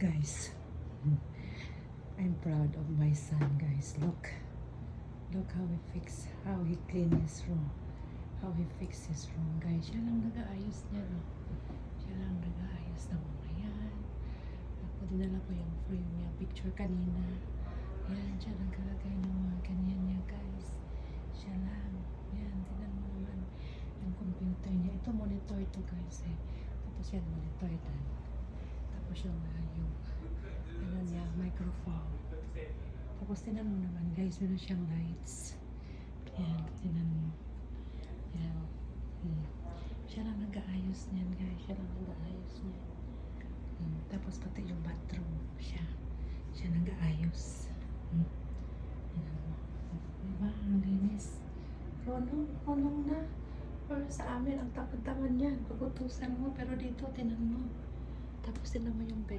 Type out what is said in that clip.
Guys, I'm proud of my son, guys. Look how he clean his room, how he fix his room, guys. Siya lang nag-aayos niya, no? Siya lang nag-aayos ng mga yan. Ako dinala ko yung frame niya, picture kanina. Yan, siya lang kalagay ng mga ganyan niya, guys. Siya lang. Yan, tingnan mo naman yung computer niya. Ito monitor ito, guys, eh. Tapos yan, monitor yan. Tapos yung ano niya, microphone. Tapos tinan mo naman, guys, meron siyang lights. Yan, tinan mo. Yan. Siya lang nag-aayos niyan, guys. Siya lang nag-aayos niyan. Tapos pati yung bathroom, siya nag-aayos. Tinan mo. Diba? Ang linis. Ronong na. Pero sa amin, ang tamad-tamad niyan. Pagutusan mo, pero dito, tinan mo. Tapos tinan mo yung bed.